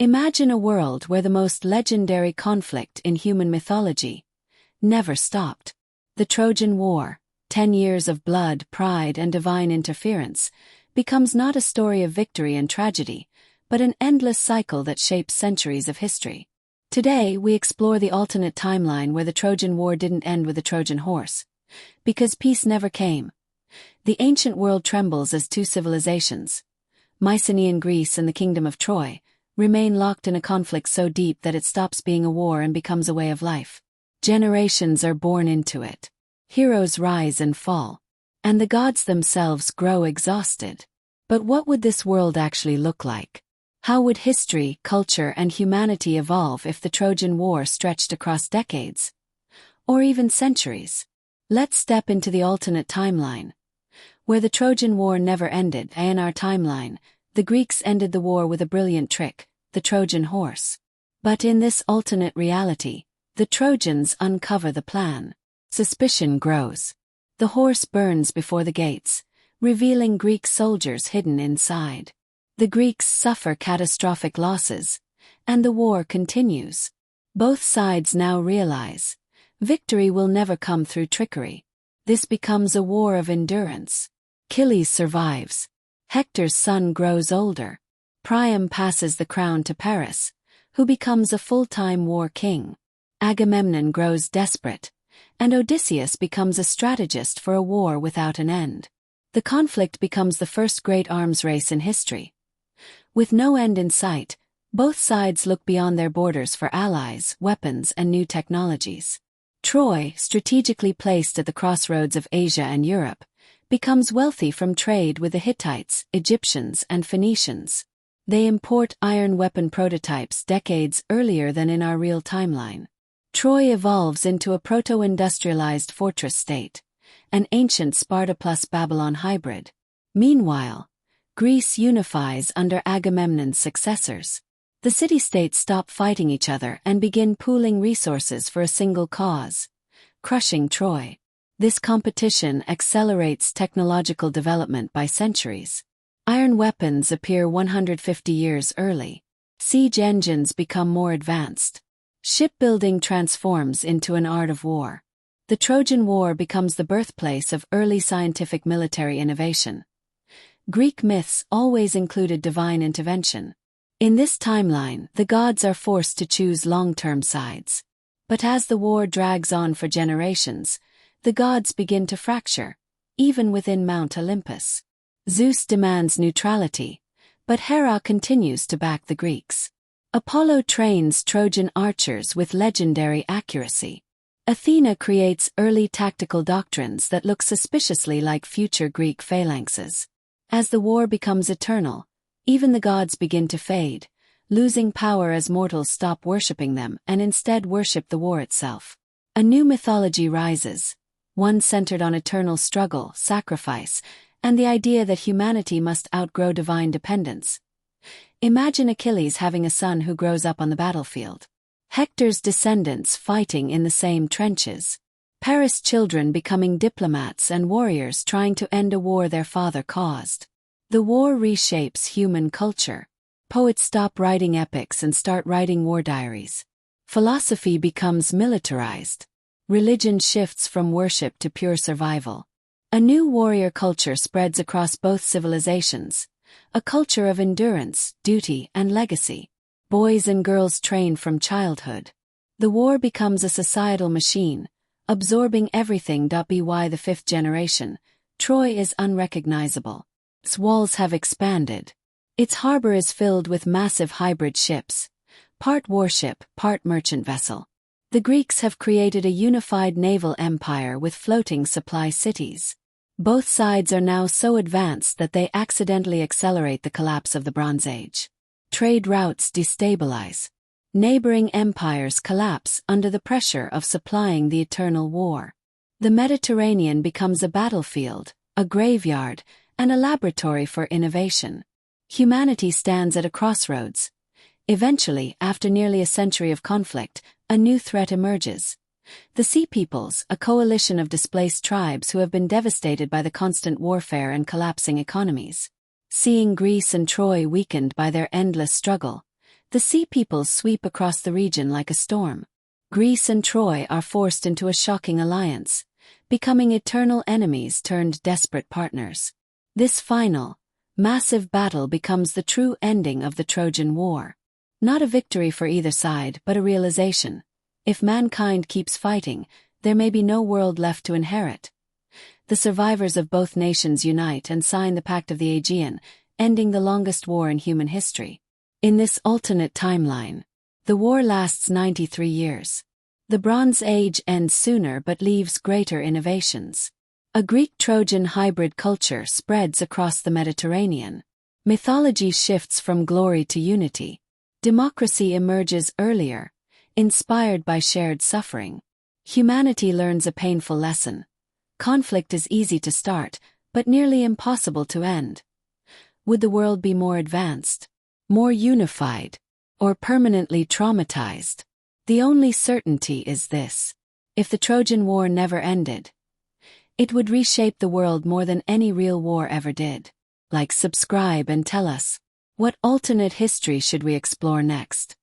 Imagine a world where the most legendary conflict in human mythology never stopped. The Trojan War, 10 years of blood, pride, and divine interference, becomes not a story of victory and tragedy, but an endless cycle that shapes centuries of history. Today, we explore the alternate timeline where the Trojan War didn't end with the Trojan Horse, because peace never came. The ancient world trembles as two civilizations, Mycenaean Greece and the Kingdom of Troy, remain locked in a conflict so deep that it stops being a war and becomes a way of life. Generations are born into it. Heroes rise and fall, and the gods themselves grow exhausted. But what would this world actually look like? How would history, culture, and humanity evolve if the Trojan War stretched across decades, or even centuries? Let's step into the alternate timeline, where the Trojan War never ended. In our timeline, the Greeks ended the war with a brilliant trick, the Trojan Horse. But in this alternate reality, the Trojans uncover the plan. Suspicion grows. The horse burns before the gates, revealing Greek soldiers hidden inside. The Greeks suffer catastrophic losses, and the war continues. Both sides now realize victory will never come through trickery. This becomes a war of endurance. Achilles survives. Hector's son grows older. Priam passes the crown to Paris, who becomes a full-time war king. Agamemnon grows desperate, and Odysseus becomes a strategist for a war without an end. The conflict becomes the first great arms race in history. With no end in sight, both sides look beyond their borders for allies, weapons, and new technologies. Troy, strategically placed at the crossroads of Asia and Europe, becomes wealthy from trade with the Hittites, Egyptians, and Phoenicians. They import iron weapon prototypes decades earlier than in our real timeline. Troy evolves into a proto-industrialized fortress state, an ancient Sparta plus Babylon hybrid. Meanwhile, Greece unifies under Agamemnon's successors. The city-states stop fighting each other and begin pooling resources for a single cause: crushing Troy. This competition accelerates technological development by centuries. Iron weapons appear 150 years early. Siege engines become more advanced. Shipbuilding transforms into an art of war. The Trojan War becomes the birthplace of early scientific military innovation. Greek myths always included divine intervention. In this timeline, the gods are forced to choose long-term sides. But as the war drags on for generations, the gods begin to fracture, even within Mount Olympus. Zeus demands neutrality, but Hera continues to back the Greeks. Apollo trains Trojan archers with legendary accuracy. Athena creates early tactical doctrines that look suspiciously like future Greek phalanxes. As the war becomes eternal, even the gods begin to fade, losing power as mortals stop worshipping them and instead worship the war itself. A new mythology rises, one centered on eternal struggle, sacrifice, and the idea that humanity must outgrow divine dependence. Imagine Achilles having a son who grows up on the battlefield. Hector's descendants fighting in the same trenches. Paris' children becoming diplomats and warriors trying to end a war their father caused. The war reshapes human culture. Poets stop writing epics and start writing war diaries. Philosophy becomes militarized. Religion shifts from worship to pure survival. A new warrior culture spreads across both civilizations, a culture of endurance, duty, and legacy. Boys and girls train from childhood. The war becomes a societal machine, absorbing everything. By the fifth generation, Troy is unrecognizable. Its walls have expanded. Its harbor is filled with massive hybrid ships, part warship, part merchant vessel. The Greeks have created a unified naval empire with floating supply cities. Both sides are now so advanced that they accidentally accelerate the collapse of the Bronze Age. Trade routes destabilize. Neighboring empires collapse under the pressure of supplying the eternal war. The Mediterranean becomes a battlefield, a graveyard, and a laboratory for innovation. Humanity stands at a crossroads. Eventually, after nearly a century of conflict, a new threat emerges. The Sea Peoples, a coalition of displaced tribes who have been devastated by the constant warfare and collapsing economies. Seeing Greece and Troy weakened by their endless struggle, The sea peoples sweep across the region like a storm. Greece and Troy are forced into a shocking alliance, becoming eternal enemies turned desperate partners. This final, massive battle becomes the true ending of the Trojan War. Not a victory for either side, but a realization. If mankind keeps fighting, there may be no world left to inherit. The survivors of both nations unite and sign the Pact of the Aegean, ending the longest war in human history. In this alternate timeline, the war lasts 93 years. The Bronze Age ends sooner but leaves greater innovations. A Greek-Trojan hybrid culture spreads across the Mediterranean. Mythology shifts from glory to unity. Democracy emerges earlier, inspired by shared suffering. Humanity learns a painful lesson. Conflict is easy to start, but nearly impossible to end. Would the world be more advanced, more unified, or permanently traumatized? The only certainty is this: if the Trojan War never ended, it would reshape the world more than any real war ever did. Like, subscribe, and tell us, what alternate history should we explore next?